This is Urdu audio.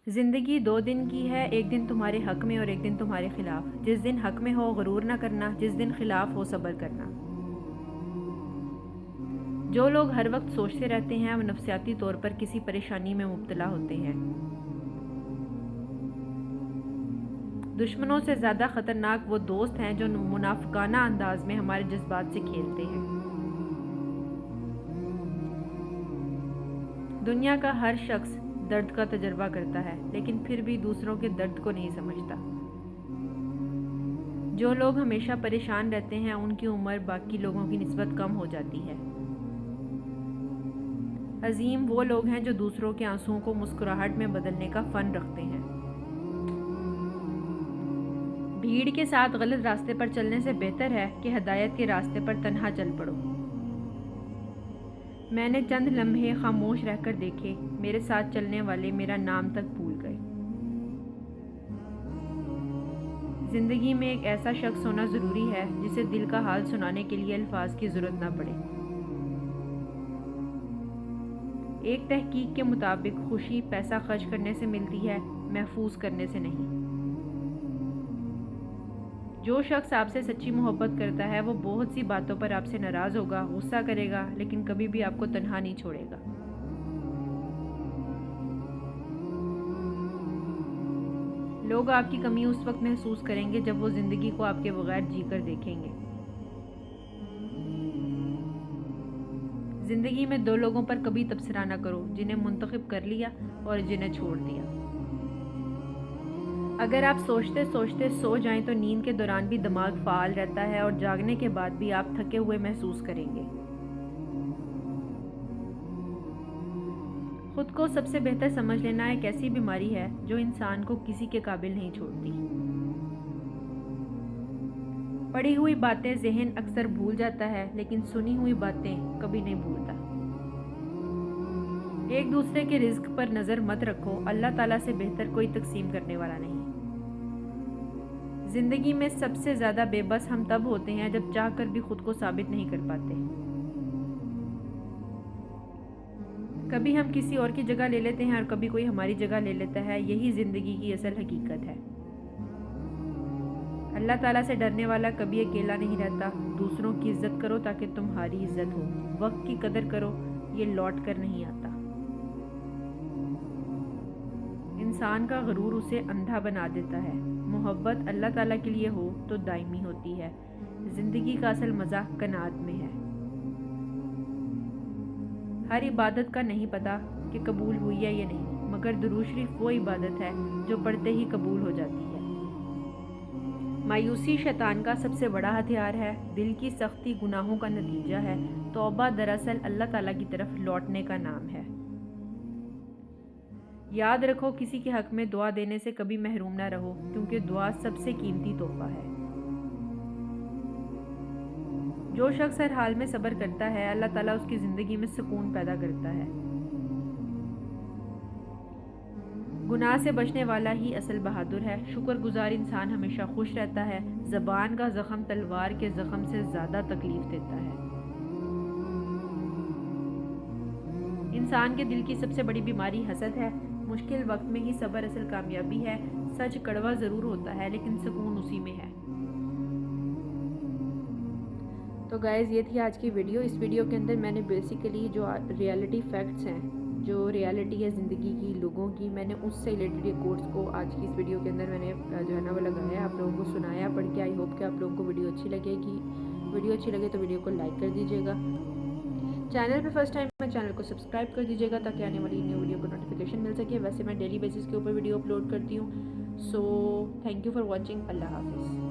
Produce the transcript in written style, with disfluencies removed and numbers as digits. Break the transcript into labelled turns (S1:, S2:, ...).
S1: زندگی 2 دن کی ہے، ایک دن تمہارے حق میں اور ایک دن تمہارے خلاف۔ جس دن حق میں ہو غرور نہ کرنا، جس دن خلاف ہو صبر کرنا۔ جو لوگ ہر وقت سوچتے رہتے ہیں وہ نفسیاتی طور پر کسی پریشانی میں مبتلا ہوتے ہیں۔ دشمنوں سے زیادہ خطرناک وہ دوست ہیں جو منافقانہ انداز میں ہمارے جذبات سے کھیلتے ہیں۔ دنیا کا ہر شخص درد کا تجربہ کرتا ہے، لیکن پھر بھی دوسروں کے درد کو نہیں سمجھتا۔ جو لوگ ہمیشہ پریشان رہتے ہیں ان کی عمر باقی لوگوں کی نسبت کم ہو جاتی ہے۔ عظیم وہ لوگ ہیں جو دوسروں کے آنسوؤں کو مسکراہٹ میں بدلنے کا فن رکھتے ہیں۔ بھیڑ کے ساتھ غلط راستے پر چلنے سے بہتر ہے کہ ہدایت کے راستے پر تنہا چل پڑو۔ میں نے چند لمحے خاموش رہ کر دیکھے، میرے ساتھ چلنے والے میرا نام تک بھول گئے۔ زندگی میں ایک ایسا شخص ہونا ضروری ہے جسے دل کا حال سنانے کے لیے الفاظ کی ضرورت نہ پڑے۔ ایک تحقیق کے مطابق خوشی پیسہ خرچ کرنے سے ملتی ہے، محفوظ کرنے سے نہیں۔ جو شخص آپ سے سچی محبت کرتا ہے وہ بہت سی باتوں پر آپ سے ناراض ہوگا، غصہ کرے گا، لیکن کبھی بھی آپ کو تنہا نہیں چھوڑے گا۔ لوگ آپ کی کمی اس وقت محسوس کریں گے جب وہ زندگی کو آپ کے بغیر جی کر دیکھیں گے۔ زندگی میں 2 لوگوں پر کبھی تبصرہ نہ کرو، جنہیں منتخب کر لیا اور جنہیں چھوڑ دیا۔ اگر آپ سوچتے سوچتے سو جائیں تو نیند کے دوران بھی دماغ فعال رہتا ہے اور جاگنے کے بعد بھی آپ تھکے ہوئے محسوس کریں گے۔ خود کو سب سے بہتر سمجھ لینا ایک ایسی بیماری ہے جو انسان کو کسی کے قابل نہیں چھوڑتی۔ پڑھی ہوئی باتیں ذہن اکثر بھول جاتا ہے، لیکن سنی ہوئی باتیں کبھی نہیں بھولتا۔ ایک دوسرے کے رزق پر نظر مت رکھو، اللہ تعالیٰ سے بہتر کوئی تقسیم کرنے والا نہیں۔ زندگی میں سب سے زیادہ بے بس ہم تب ہوتے ہیں جب چاہ کر بھی خود کو ثابت نہیں کر پاتے۔ کبھی ہم کسی اور کی جگہ لے لیتے ہیں اور کبھی کوئی ہماری جگہ لے لیتا ہے، یہی زندگی کی اصل حقیقت ہے۔ اللہ تعالیٰ سے ڈرنے والا کبھی اکیلا نہیں رہتا۔ دوسروں کی عزت کرو تاکہ تمہاری عزت ہو۔ وقت کی قدر کرو، یہ لوٹ کر نہیں آتا۔ انسان کا غرور اسے اندھا بنا دیتا ہے۔ محبت اللہ تعالیٰ کے لیے ہو تو دائمی ہوتی ہے۔ زندگی کا اصل مزہ قناعت میں ہے۔ ہر عبادت کا نہیں پتہ کہ قبول ہوئی ہے یا نہیں، مگر درود شریف وہ عبادت ہے جو پڑھتے ہی قبول ہو جاتی ہے۔ مایوسی شیطان کا سب سے بڑا ہتھیار ہے۔ دل کی سختی گناہوں کا نتیجہ ہے۔ توبہ دراصل اللہ تعالیٰ کی طرف لوٹنے کا نام ہے۔ یاد رکھو، کسی کے حق میں دعا دینے سے کبھی محروم نہ رہو، کیونکہ دعا سب سے قیمتی تحفہ ہے۔ جو شخص ہر حال میں صبر کرتا ہے، اللہ تعالیٰ اس کی زندگی میں سکون پیدا کرتا ہے۔ گناہ سے بچنے والا ہی اصل بہادر ہے۔ شکر گزار انسان ہمیشہ خوش رہتا ہے۔ زبان کا زخم تلوار کے زخم سے زیادہ تکلیف دیتا ہے۔ انسان کے دل کی سب سے بڑی بیماری حسد ہے۔ مشکل وقت میں ہی صبر اصل کامیابی ہے۔ سچ کڑوا ضرور ہوتا ہے، لیکن سکون اسی میں ہے۔ تو گائز، یہ تھی آج کی ویڈیو۔ اس ویڈیو کے اندر میں نے بیسیکلی جو ریالٹی فیکٹس ہیں، جو ریالٹی ہے زندگی کی، لوگوں کی، میں نے اس سے ریلیٹڈ یہ کوٹس کو آج کی اس ویڈیو کے اندر میں نے جو ہے نا وہ لگایا ہے، آپ لوگوں کو سنایا پڑھ کے۔ آئی ہوپ کہ آپ لوگوں کو ویڈیو اچھی لگے گی۔ ویڈیو اچھی لگے تو ویڈیو کو لائک کر دیجیے گا۔ چینل پہ فرسٹ ٹائم میں چینل کو سبسکرائب کر دیجیے گا تاکہ آنے والی نیو ویڈیو کو نوٹیفیکیشن مل سکے۔ ویسے میں ڈیلی بیسس کے اوپر ویڈیو اپلوڈ کرتی ہوں۔ So thank you for watching. اللہ حافظ۔